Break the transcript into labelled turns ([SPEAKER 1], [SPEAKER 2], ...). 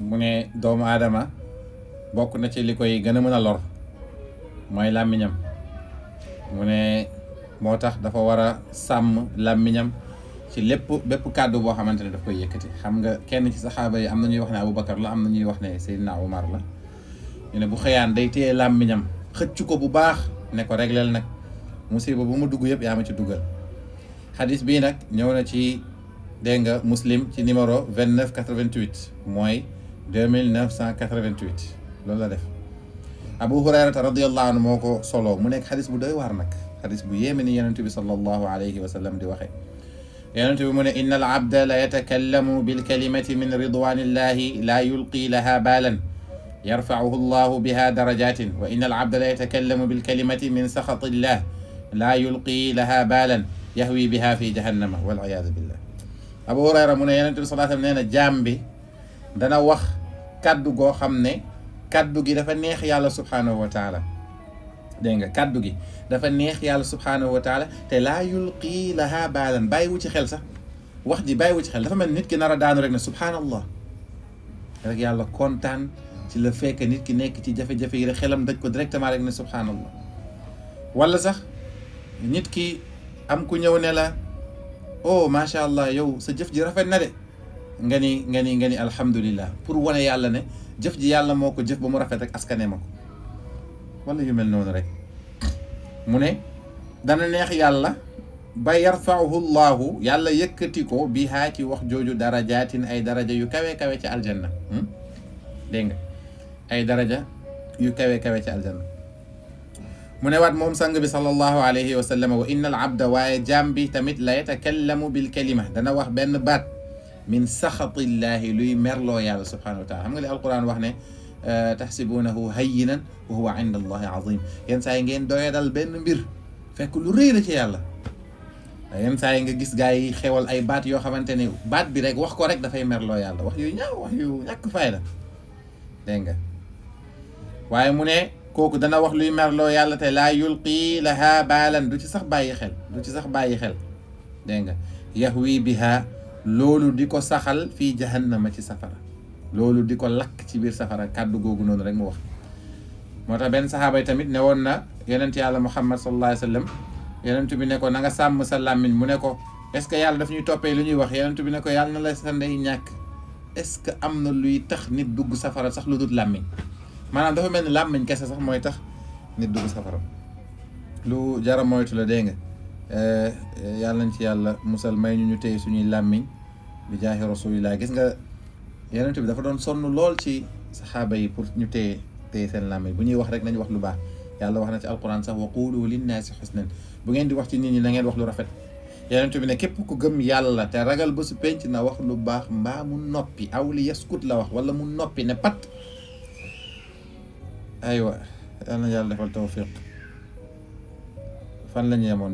[SPEAKER 1] mu ne doomu aadama bokk na ci li koy gën a mën a lor mooy làmmiñam mu ne moo tax dafa war a sàmm làmmiñam ci bépp kàddu boo xamante ne daf koy yëkkati. xam nga kenn ci saxaaba yi am na ñuy wax ne Aboubacar la am na ñuy wax ne Seydina Omar la ñu ne bu xëyaan day téye làmmiñam xëcc ko bu baax ne ko régleel nag musiba bu mu dugg yëpp yaa ma ci duggal. xadis bii nag ñëw na ci dégg nga Muslim ci numéro 2988 mooy 2988 loolu la def. Abu Hurayrata radiyallahu anhu moo ko solo mu nekk xadis bu doy waar nag xadis bu yéeme ni yonent bi sallallahu alayhi wa sallam di waxe yonent bi mu ne inna al abda la yatakallamu bil kalimati min ridwanillahi la yulqi laha balan yarfa'uhu allahu biha darajatin wa inna al abda la yatakallamu bil kalimati min sakhatillah la yulqi laha balan yahwi biha fi jahannama wal iyadu billah. Abu Hurayra mu ne yonent bi sallallahu alayhi wa sallam nee na jaam bi dana wax kaddu goo xam ne kaddu gi dafa neex yàlla subhanahu wa taala dégg nga kaddu gi dafa neex yàlla subhanahu wa taala te laa yulqi laha baalan bàyyiwu ci xel sax wax ji bàyyiwu ci xel dafa mel nit ki nar a daanu rek ne subhanallah rek yàlla kontaan ci la fekk nit ki nekk ci jafe-jafe yi rek xelam daj ko directement rek ne subhanallah. wala sax nit ki am ku ñëw ne la oh macha allah yow sa jëf ji rafet na de nga ni alhamdulillah pour wane yàlla ne jëf ji yàlla moo ko jëf ba mu rafet rek askane ma ko wala yu mel noonu rek. mu ne dana neex yàlla ba yarfa'uhu llahu yàlla yëkkati ko bihaa ci wax jooju darajaatin ay daraja yu kawe kawe ci aljanna dégg nga ay daraja yu kawe kawe ci aljanna. mu ne waat moom sang bi sallallahu alayhi wa sallam wa inna al abda waaye jaam bi tamit la yatakallamu bil kalima dana wax benn baat min saxatillahi luy merloo yàlla subhanahu wa taala. xam nga li alquran wax ne taxsibunahu hayyinan wa huwa inda allahi azim yenn saa yi ngeen doyadal benn mbir fekk lu rëy la ci yàlla. yenn saa yi nga gis gaa yi xewal ay baat yoo xamante ne baat bi rek wax ko rek dafay merloo yàlla wax yu ñaaw wax yu ñàkk fayda dégg nga. waaye mu ne kooku dana wax luy merloo yàlla te laa yulqi laha baalan du ci sax bàyyi xel dégg nga yahwi biha loolu di ko saxal fii jahannama ci safara loolu di ko lakk ci biir safara kàddu googu noonu rek mu wax. moo tax benn saxaaba yi tamit ne woon na yonent yàlla Muhammad sallallahu alayhi wa sallam yonent bi ne ko na nga sàmm sa làmmiñ mu ne ko est-ce que yàlla daf ñuy toppee lu ñuy wax yonent bi ne ko yàlla na la sa ndey ñàkk est-ce que am na luy tax nit dugg safara sax lu dul làmmiñ maanaam dafa mel ni làmmiñ kese sax mooy tax nit dugg safara lu jara moytu la dégg nga. yàlla nañ ci yàlla musal may ñu téye suñuy làmmiñ bi jaahi rasulillah. gis nga yonent bi dafa doon sonn lool ci saxaaba yi pour ñu téye seen làmmiñ bu ñuy wax rek nañ wax lu baax. yàlla wax na ci alquran sax wa qulu linnaasi xusnan bu ngeen di wax ci nit ñi na ngeen wax lu rafet. yonent bi ne képp ku gëm yàlla te ragal ba su penc na wax lu baax mbaa mu noppi aw li yaskut la wax wala mu noppi ne pat. aywa yàlla na yàlla defal tawfiq fan la ñu yemoon